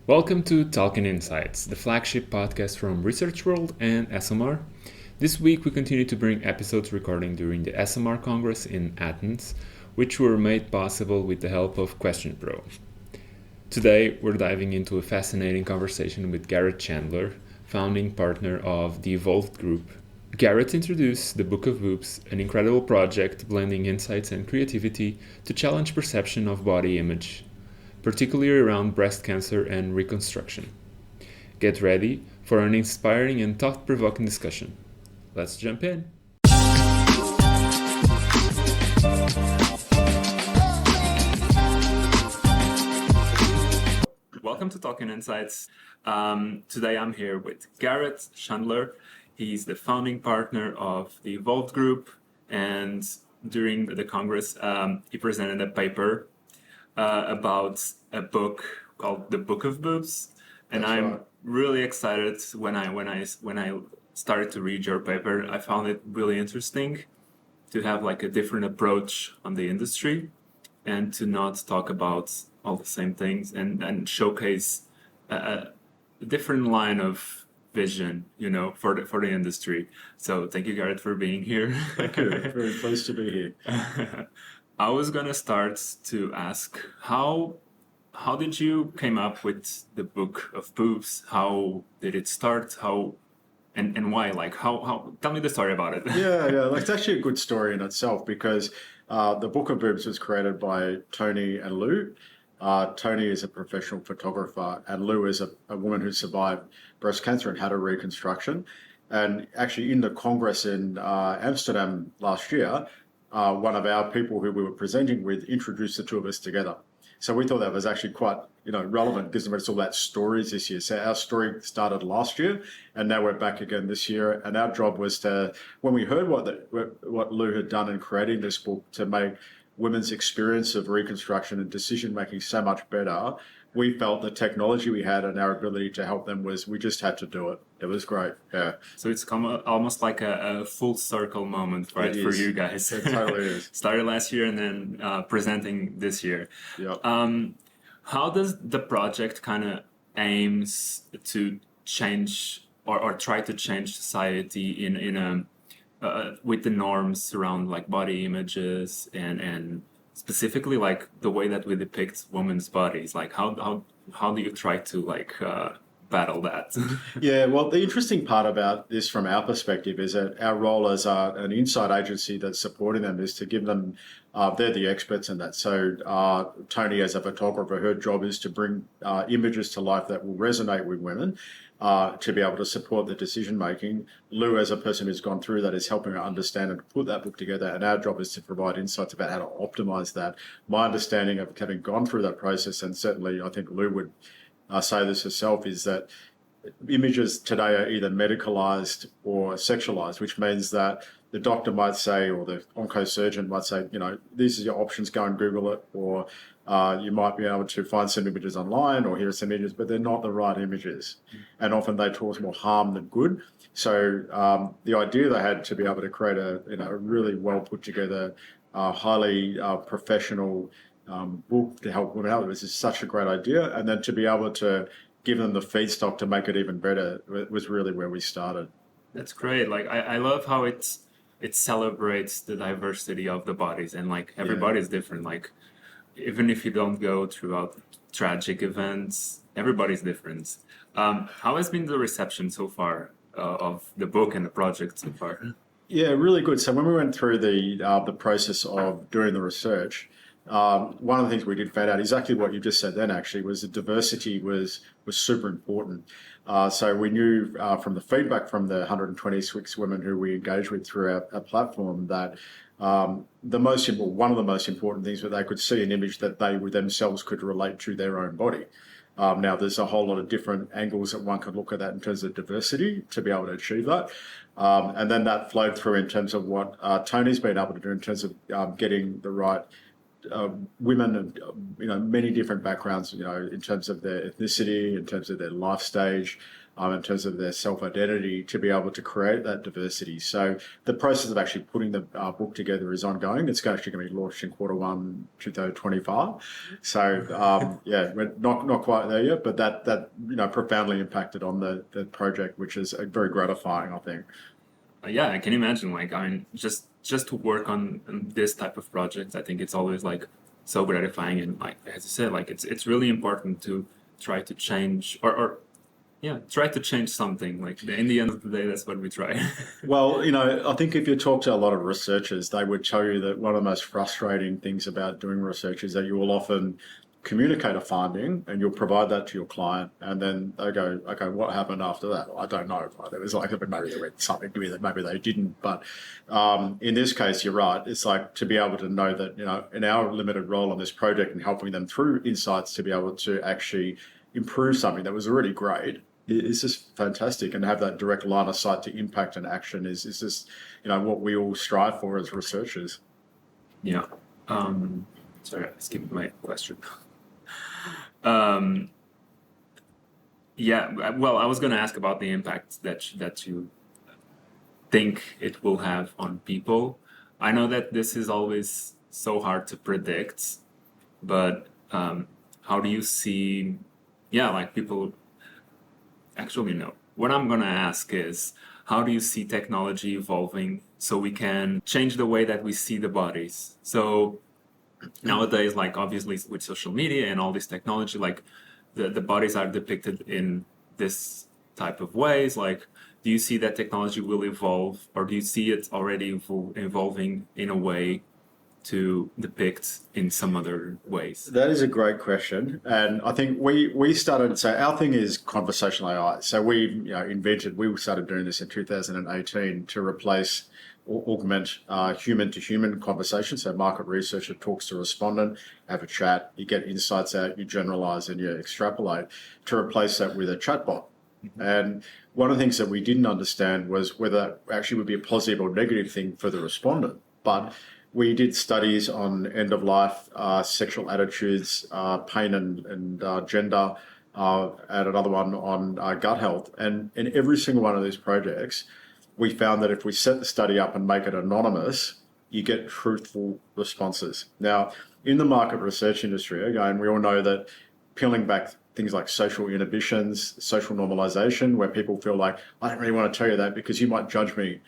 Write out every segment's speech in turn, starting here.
Welcome to Talking Insights, the flagship podcast from Research World and Esomar. This week we continue to bring episodes recording during the Esomar Congress in Athens, which were made possible with the help of Question Pro. Today we're diving into a fascinating conversation with Garrett Chandler, founding partner of the Evolved Group. Garrett introduced the Book of Boobs, an incredible project blending insights and creativity to challenge perception of body image, particularly around breast cancer and reconstruction. Get ready for an inspiring and thought-provoking discussion. Let's jump in. Welcome to Talking Insights. Today I'm here with Garrett Chandler. He's the founding partner of the Evolved Group, and during the Congress, he presented a paper about a book called The Book of Boobs, and I'm really excited when I started to read your paper. I found it really interesting to have like a different approach on the industry and to not talk about all the same things and showcase a different line of vision, for the industry. So thank you, Garrett, for being here. Thank you. Very pleased to be here. I was gonna start to ask how did you came up with the Book of Boobs? How did it start? How and why? Like how? Tell me the story about it. Yeah. It's actually a good story in itself because the Book of Boobs was created by Tony and Lou. Tony is a professional photographer, and Lou is a woman who survived breast cancer and had a reconstruction. And actually, in the Congress in Amsterdam last year, one of our people who we were presenting with introduced the two of us together. So we thought that was actually quite, relevant because it's all about stories this year. So our story started last year, and now we're back again this year. And our job was to, when we heard what Lou had done in creating this book to make women's experience of reconstruction and decision making so much better, we felt the technology we had and our ability to help them we just had to do it. It was great. Yeah. So it's almost like a full circle moment, right, for you guys. It totally is. Started last year and then presenting this year. Yep. How does the project kind of aims to change or try to change society in a with the norms around like body images and specifically like the way that we depict women's bodies? Like how do you try to battle that? Yeah, well, the interesting part about this from our perspective is that our role as an inside agency that's supporting them is to give them, they're the experts in that. So Tony, as a photographer, her job is to bring images to life that will resonate with women, to be able to support the decision making. Lou, as a person who's gone through that, is helping her understand and put that book together. And our job is to provide insights about how to optimize that. My understanding of having gone through that process, and certainly I think Lou would say this herself, is that images today are either medicalized or sexualized, which means that the doctor might say, or the oncosurgeon might say, these are your options, go and Google it, or you might be able to find some images online, or here are some images, but they're not the right images. And often they cause more harm than good. So the idea they had to be able to create a really well put together, highly professional book to help women out, this is such a great idea. And then to be able to give them the feedstock to make it even better was really where we started. That's great. Like I love how it celebrates the diversity of the bodies, and like everybody's different. Like even if you don't go throughout tragic events, everybody's different. How has been the reception so far of the book and the project so far? Yeah, really good. So when we went through the process of doing the research, one of the things we did find out exactly what you just said then actually was the diversity was super important. So we knew from the feedback from the 126 women who we engaged with through our platform that one of the most important things was they could see an image that they themselves could relate to their own body. Now, there's a whole lot of different angles that one could look at that in terms of diversity to be able to achieve that. And then that flowed through in terms of what Tony's been able to do in terms of getting the right women of many different backgrounds, in terms of their ethnicity, in terms of their life stage, in terms of their self-identity to be able to create that diversity. So the process of actually putting the book together is ongoing. It's actually going to be launched in Q1 2025. So we're not quite there yet, but that profoundly impacted on the project, which is very gratifying, I think. Yeah, I can imagine. Like, I mean, just to work on this type of project, I think it's always like so gratifying. And like as I said, like it's really important to try to change or try to change something. Like in the end of the day, that's what we try. Well, I think if you talk to a lot of researchers, they would tell you that one of the most frustrating things about doing research is that you will often communicate a finding and you'll provide that to your client, and then they go, okay, what happened after that? I don't know. It was like maybe they read something to me that maybe they didn't. But in this case, you're right. It's like to be able to know that, in our limited role on this project and helping them through insights to be able to actually improve something that was already great, it's just fantastic, and have that direct line of sight to impact and action is just what we all strive for as researchers. Yeah. Sorry, I skipped my question. Well, I was going to ask about the impact that you think it will have on people. I know that this is always so hard to predict, but how do you see, like people actually know? What I'm going to ask is, how do you see technology evolving so we can change the way that we see the bodies? So nowadays, like obviously with social media and all this technology, like the bodies are depicted in this type of ways. Like, do you see that technology will evolve, or do you see it already evolving in a way to depict in some other ways? That is a great question. And I think we started, so our thing is conversational AI. So we started doing this in 2018 to replace or augment human-to-human conversation. So market researcher talks to a respondent, have a chat, you get insights out, you generalize and you extrapolate, to replace that with a chatbot. Mm-hmm. And one of the things that we didn't understand was whether that actually would be a positive or negative thing for the respondent. But we did studies on end-of-life, sexual attitudes, pain and gender, and another one on gut health. And in every single one of these projects, we found that if we set the study up and make it anonymous, you get truthful responses. Now, in the market research industry, again, we all know that peeling back things like social inhibitions, social normalization, where people feel like, I don't really want to tell you that because you might judge me,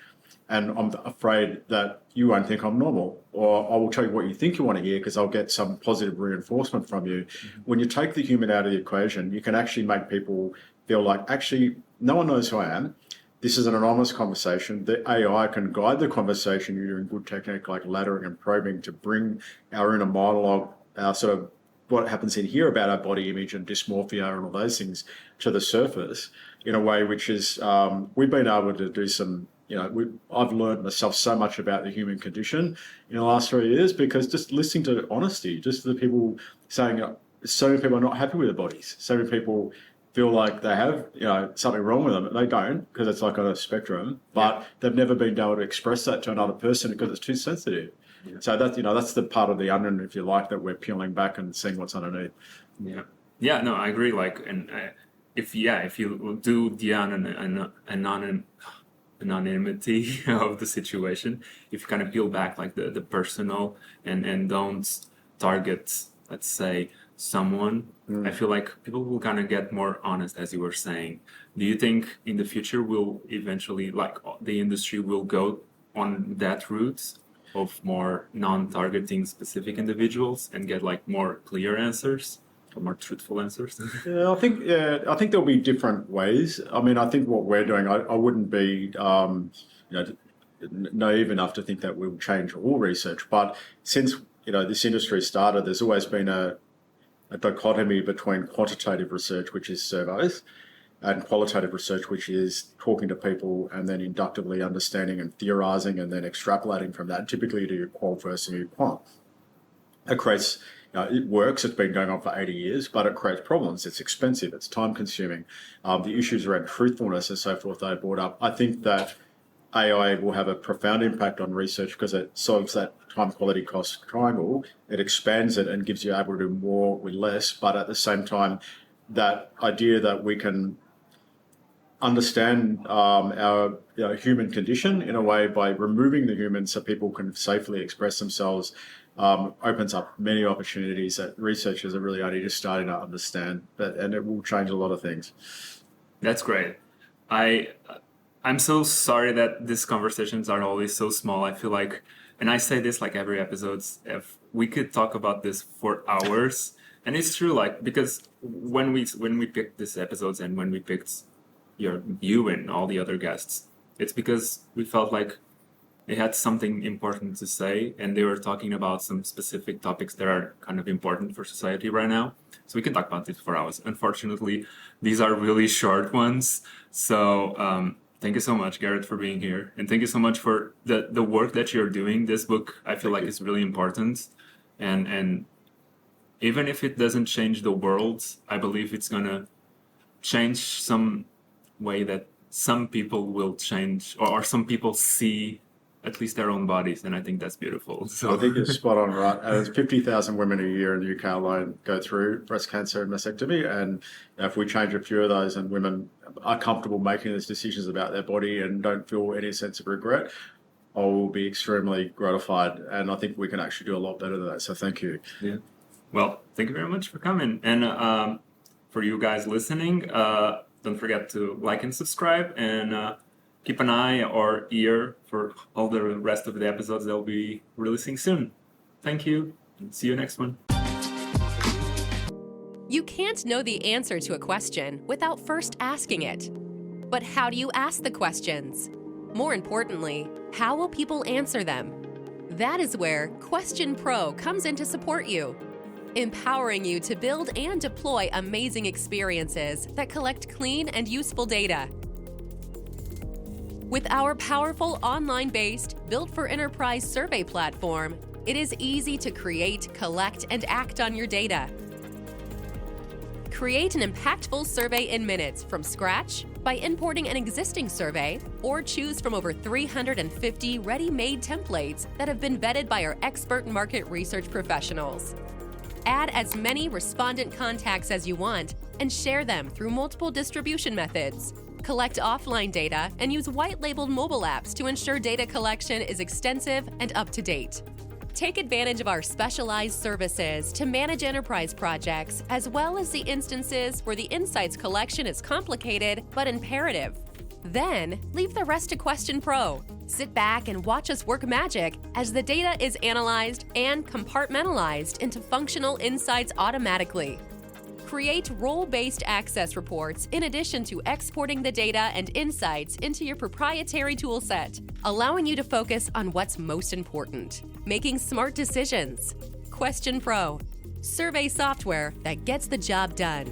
and I'm afraid that you won't think I'm normal, or I will tell you what you think you want to hear because I'll get some positive reinforcement from you. Mm-hmm. When you take the human out of the equation, you can actually make people feel like, actually, no one knows who I am. This is an anonymous conversation. The AI can guide the conversation using good technique like laddering and probing to bring our inner monologue, our sort of what happens in here about our body image and dysmorphia and all those things to the surface in a way which is, we've been able to do some, I've learned myself so much about the human condition in the last 3 years because just listening to honesty, just the people saying, so many people are not happy with their bodies. So many people feel like they have, something wrong with them. They don't, because it's like on a spectrum, but they've never been able to express that to another person because it's too sensitive. Yeah. So that's, that's the part of the onion, if you like, that we're peeling back and seeing what's underneath. Yeah. Yeah, no, I agree. Like, and if you do the anonymity of the situation, if you kind of peel back like the personal and don't target, let's say, someone, I feel like people will kind of get more honest, as you were saying. Do you think in the future we'll eventually, like the industry will go on that route of more non-targeting specific individuals and get like more clear answers or more truthful answers? I think there'll be different ways. I mean, I think what we're doing, I wouldn't be naive enough to think that we'll change all research. But since this industry started, there's always been a dichotomy between quantitative research, which is surveys, and qualitative research, which is talking to people and then inductively understanding and theorizing and then extrapolating from that. Typically, you do your qual first and your quant. It creates, it works. It's been going on for 80 years, but it creates problems. It's expensive. It's time consuming. The issues around truthfulness and so forth they brought up. I think that AI will have a profound impact on research because it solves that time quality cost triangle. It expands it and gives you able to do more with less, but at the same time, that idea that we can understand our human condition in a way by removing the human so people can safely express themselves opens up many opportunities that researchers are really only just starting to understand, and it will change a lot of things. That's great. I'm so sorry that these conversations are always so small. I feel like, and I say this like every episode, if we could talk about this for hours. And it's true, like, because when we picked these episodes and when we picked you and all the other guests, it's because we felt like they had something important to say, and they were talking about some specific topics that are kind of important for society right now. So we can talk about this for hours. Unfortunately, these are really short ones. So thank you so much, Garrett, for being here. And thank you so much for the work that you're doing. This book, I feel like, is really important. And even if it doesn't change the world, I believe it's going to change some way that some people will change, or some people see at least their own bodies, and I think that's beautiful. So I think it's spot on, right? There's 50,000 women a year in the UK alone go through breast cancer and mastectomy, and if we change a few of those and women are comfortable making those decisions about their body and don't feel any sense of regret, I will be extremely gratified, and I think we can actually do a lot better than that. So thank you. Yeah. Well, thank you very much for coming, and for you guys listening, don't forget to like and subscribe, and keep an eye or ear for all the rest of the episodes they'll be releasing soon. Thank you, and see you next one. You can't know the answer to a question without first asking it. But how do you ask the questions? More importantly, how will people answer them? That is where Question Pro comes in to support you, empowering you to build and deploy amazing experiences that collect clean and useful data. With our powerful online-based, built-for-enterprise survey platform, it is easy to create, collect, and act on your data. Create an impactful survey in minutes from scratch by importing an existing survey, or choose from over 350 ready-made templates that have been vetted by our expert market research professionals. Add as many respondent contacts as you want and share them through multiple distribution methods. Collect offline data and use white-labeled mobile apps to ensure data collection is extensive and up-to-date. Take advantage of our specialized services to manage enterprise projects, as well as the instances where the insights collection is complicated but imperative. Then, leave the rest to Question Pro. Sit back and watch us work magic as the data is analyzed and compartmentalized into functional insights automatically. Create role-based access reports in addition to exporting the data and insights into your proprietary toolset, allowing you to focus on what's most important, making smart decisions. Question Pro, survey software that gets the job done.